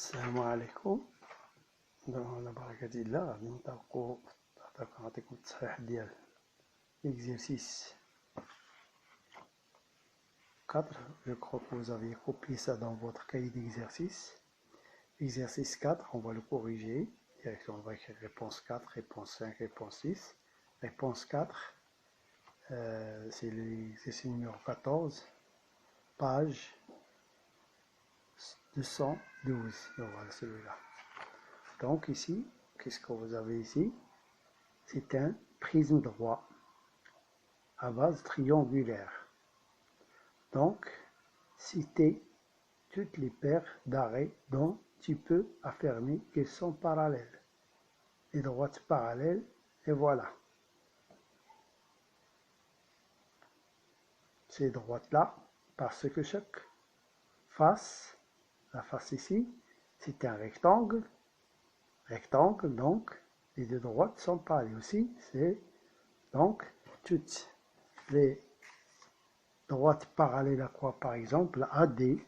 السلام عليكم. على بركة الله غادي نعطيكم التصحيح ديال l'exercice 4. Je crois que vous avez copié ça dans votre cahier d'exercice. Exercice 4, on va le corriger. On va écrire réponse 4, réponse 5, réponse 6. Réponse 4, c'est l'exercice numéro 14, page 212. Voilà celui-là. Donc ici, qu'est-ce que vous avez ici? C'est un prisme droit à base triangulaire. Donc, citez toutes les paires d'arrêts dont tu peux affirmer qu'elles sont parallèles. Les droites parallèles, et voilà. Ces droites-là, parce que chaque face, la face ici, c'est un rectangle. Rectangle, donc, les deux droites sont parallèles aussi. C'est donc toutes les droites parallèles à quoi, par exemple, AD,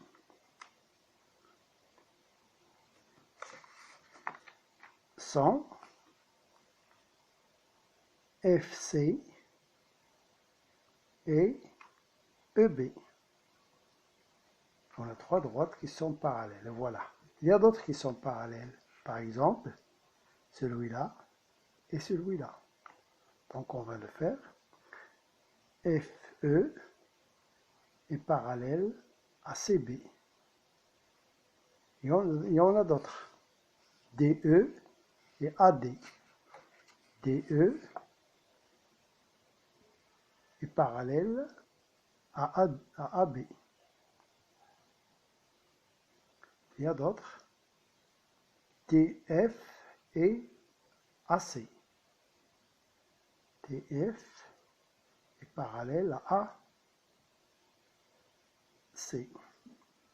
sont FC et EB. On a trois droites qui sont parallèles, voilà. Il y a d'autres qui sont parallèles, par exemple, celui-là et celui-là. Donc on va le faire. FE est parallèle à CB. Il y en a d'autres. DE et AD. DE est parallèle à AB. Il y a d'autres. TF et AC. TF est parallèle à AC.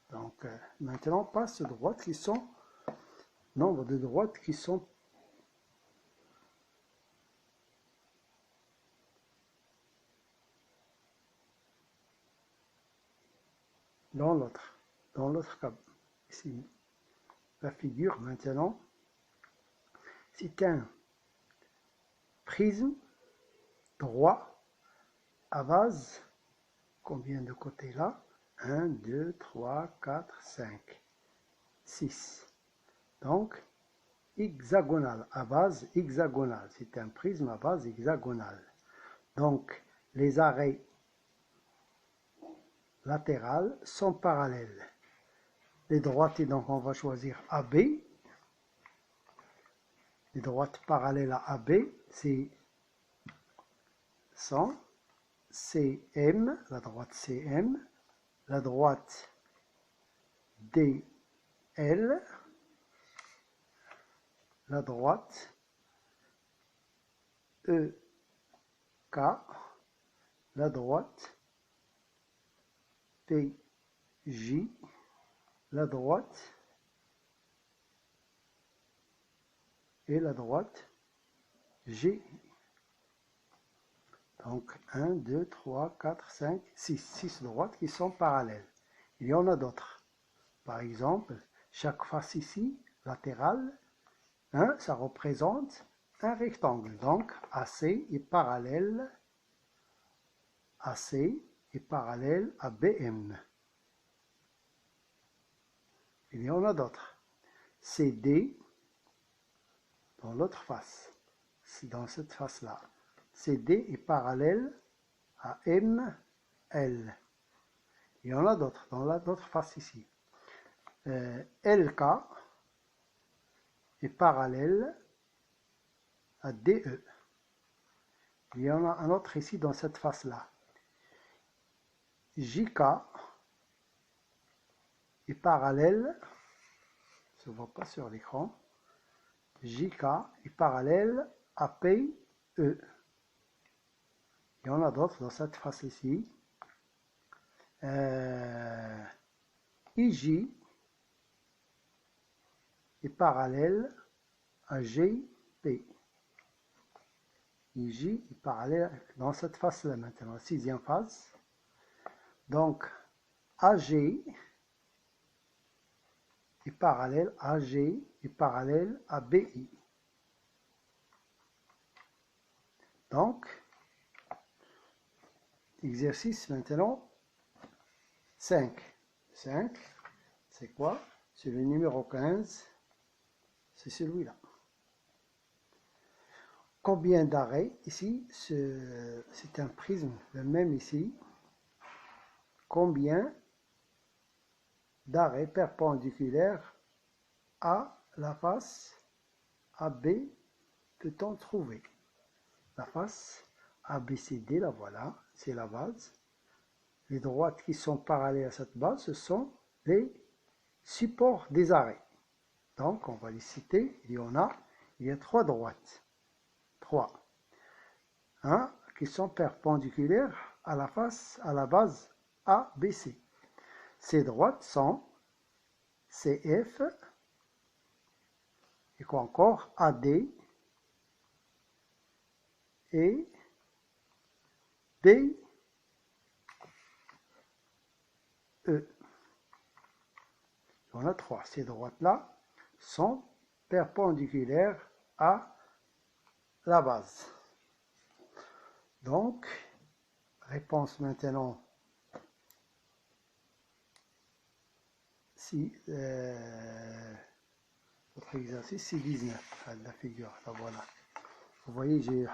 Donc maintenant, passe droites qui sont, nombre de droites qui sont dans l'autre cas. Ici, la figure maintenant, c'est un prisme droit à base, combien de côtés là? 1, 2, 3, 4, 5, 6. Donc, hexagonal, à base hexagonale. C'est un prisme à base hexagonale. Donc, les arrêts latérales sont parallèles. Les droites, et donc on va choisir AB. Les droites parallèles à AB, c'est sont CM, la droite CM, la droite DL, la droite EK, la droite PJ, la droite et la droite G. Donc 1, 2, 3, 4, 5, 6. 6 droites qui sont parallèles. Il y en a d'autres. Par exemple, chaque face ici, latérale, ça représente un rectangle. Donc AC est parallèle à BM. Il y en a d'autres. CD dans l'autre face. C'est dans cette face-là. CD est parallèle à ML. Il y en a d'autres dans l'autre face ici. LK est parallèle à DE. Il y en a un autre ici dans cette face-là. JK est parallèle, ça ne se voit pas sur l'écran, JK est parallèle à PE. Il y en a d'autres dans cette face ici. IJ est parallèle à GP. IJ est parallèle dans cette face-là maintenant, la sixième face. Donc, AG est parallèle à G est parallèle à BI. Donc, exercice maintenant 5. 5, c'est quoi? C'est le numéro 15, c'est celui-là. Combien d'arrêts ici? C'est un prisme, le même ici. Combien d'arrêts perpendiculaires à la face AB peut-on trouver? La face ABCD, la voilà, c'est la base. Les droites qui sont parallèles à cette base, ce sont les supports des arrêts. Donc, on va les citer. Il y a 3 droites. 3. Hein, qui sont perpendiculaires à la face, à la base ABC. Ces droites sont CF et quoi encore AD et DE. On a 3. Ces droites-là sont perpendiculaires à la base. Donc, réponse maintenant. Si votre exercice 6-19 la figure, la voilà. Vous voyez, j'ai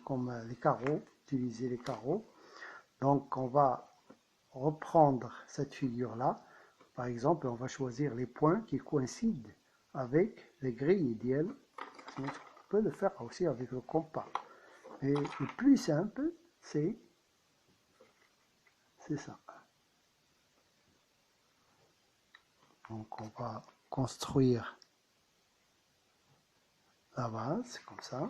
comme les carreaux, utiliser les carreaux. Donc on va reprendre cette figure là. Par exemple, on va choisir les points qui coïncident avec les grilles idéales. On peut le faire aussi avec le compas. Et le plus simple, c'est ça. Donc on va construire la base, comme ça.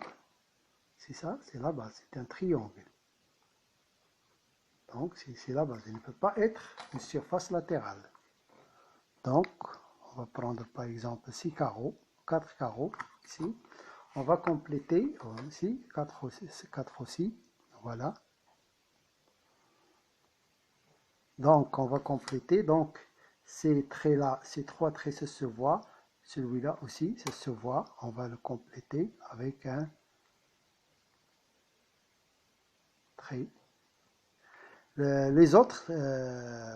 C'est ça, c'est la base, c'est un triangle. Donc c'est la base, il ne peut pas être une surface latérale. Donc on va prendre par exemple 6 carreaux, 4 carreaux ici. On va compléter ici 4 aussi, voilà. Donc on va compléter, donc ces traits là, ces 3 traits ça se voit, celui-là aussi ça se voit, on va le compléter avec un trait. Les autres,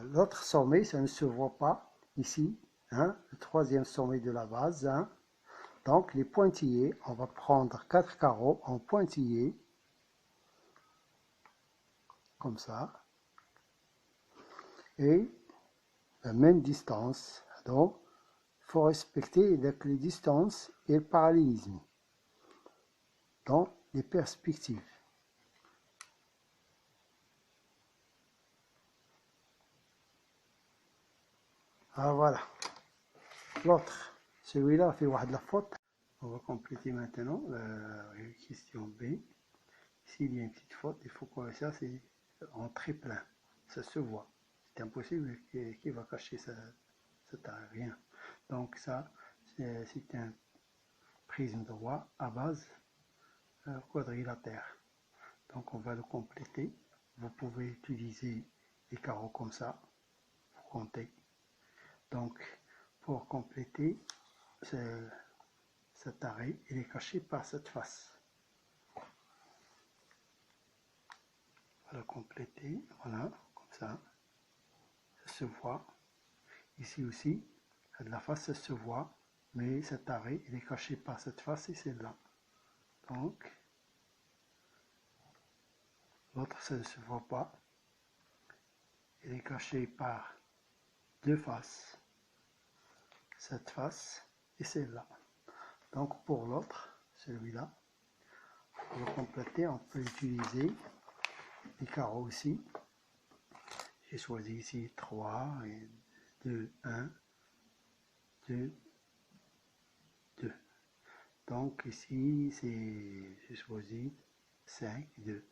l'autre sommet, ça ne se voit pas ici, hein, le 3e sommet de la base. Hein. Donc les pointillés, on va prendre 4 carreaux en pointillés, comme ça, et la même distance. Donc il faut respecter les distances et le parallélisme dans les perspectives. Ah voilà. L'autre, celui-là fait la faute. On va compléter maintenant la question B. S'il y a une petite faute, il faut que ça c'est en très plein. Ça se voit. C'est impossible qu'il va cacher ça rien. Donc ça, c'est un prisme droit à base quadrilatère. Donc on va le compléter. Vous pouvez utiliser les carreaux comme ça pour compter. Donc pour compléter cet arrêt, il est caché par cette face. On va le compléter, voilà, comme ça. Ça se voit. Ici aussi, de la face, ça se voit, mais cet arrêt, il est caché par cette face et celle-là. Donc, l'autre, ça ne se voit pas. Il est caché par 2 faces. Cette face et celle-là. Donc, pour l'autre, celui-là, pour le compléter, on peut utiliser les carreaux aussi. J'ai choisi ici 3 et 2, 1, 2, 2. Donc ici, j'ai choisi 5, 2.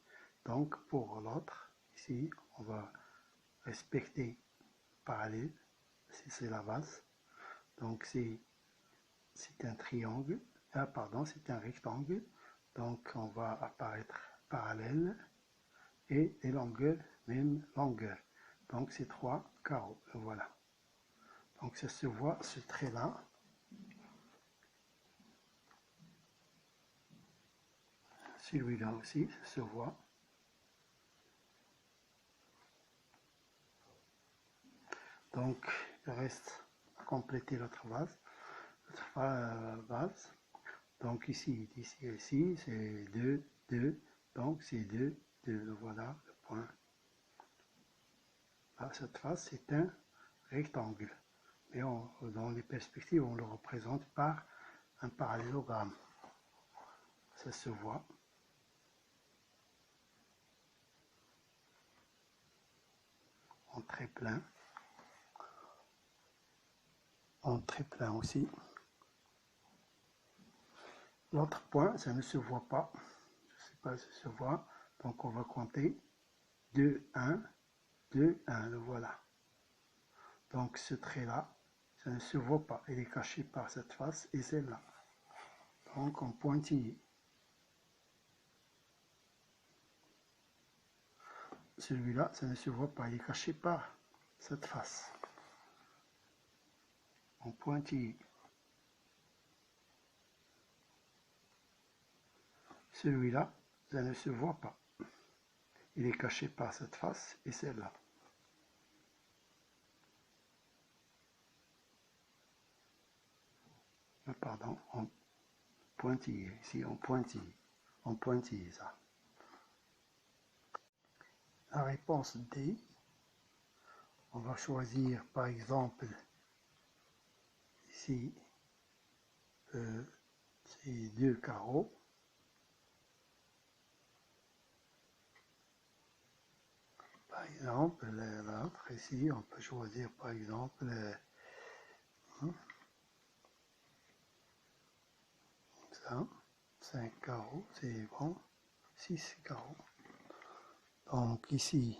Donc pour l'autre, ici, on va respecter parallèle, c'est la base. Donc c'est un triangle, pardon, c'est un rectangle. Donc on va apparaître parallèle et les longueurs, même longueur. Donc c'est 3 carreaux, voilà. Donc ça se voit, ce trait-là. Celui-là aussi, ça se voit. Donc, il reste à compléter l'autre base. Donc ici, d'ici et ici, c'est 2, 2. Donc c'est 2, 2. Voilà le point. Là, cette face, c'est un rectangle. Mais dans les perspectives, on le représente par un parallélogramme. Ça se voit. En trait plein. En trait plein aussi. L'autre point, ça ne se voit pas. Je ne sais pas si ça se voit. Donc on va compter 2, 1, 2, 1. Le voilà. Donc ce trait-là, ça ne se voit pas. Il est caché par cette face et celle-là. Donc en pointillé. Celui-là, ça ne se voit pas. Il est caché par cette face. En pointillé. Celui-là, ça ne se voit pas. Il est caché par cette face et celle-là. Pardon, en pointillé. Ici, en pointillé. En pointillé, ça. La réponse D, on va choisir par exemple ici ces deux carreaux. Par exemple, l'autre ici, on peut choisir par exemple ça, 5 carreaux, c'est bon, 6 carreaux. Donc ici,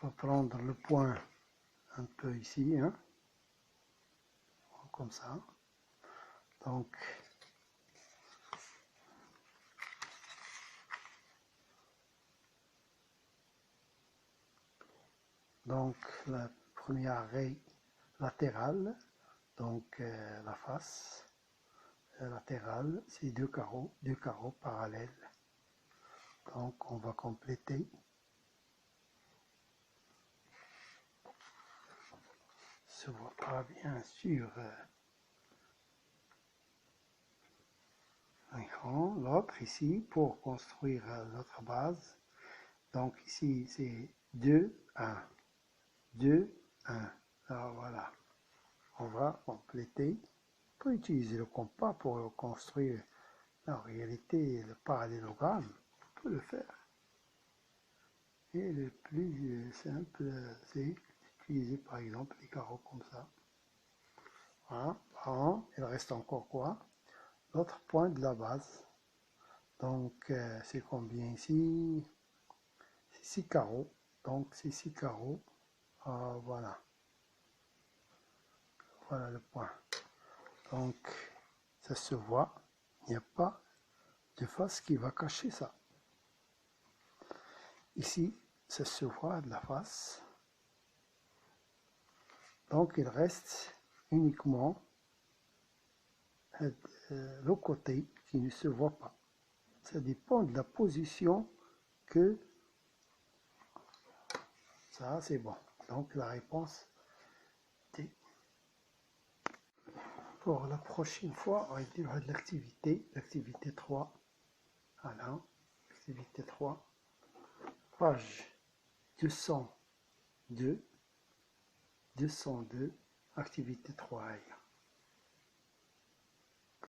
on va prendre le point un peu ici, hein, comme ça. Donc la première raie latérale, donc la face latérale, c'est deux carreaux parallèles. Donc on va compléter. Se voit pas bien sûr. L'autre ici pour construire notre base. Donc ici c'est 2, 1. 2, 1. Alors voilà. On va compléter. On peut utiliser le compas pour construire. En réalité, le parallélogramme, on peut le faire. Et le plus simple, c'est d'utiliser par exemple les carreaux comme ça. Voilà. Bon, il reste encore quoi? L'autre point de la base. Donc, c'est combien ici? C'est 6 carreaux. Donc, c'est 6 carreaux. Voilà. Voilà le point. Donc, ça se voit. Il n'y a pas de face qui va cacher ça. Ici, ça se voit de la face. Donc, il reste uniquement le côté qui ne se voit pas. Ça dépend de la position que ça, c'est bon. Donc, la réponse D. Pour la prochaine fois, on va dire l'activité 3. Voilà, activité 3, page 202, activité 3.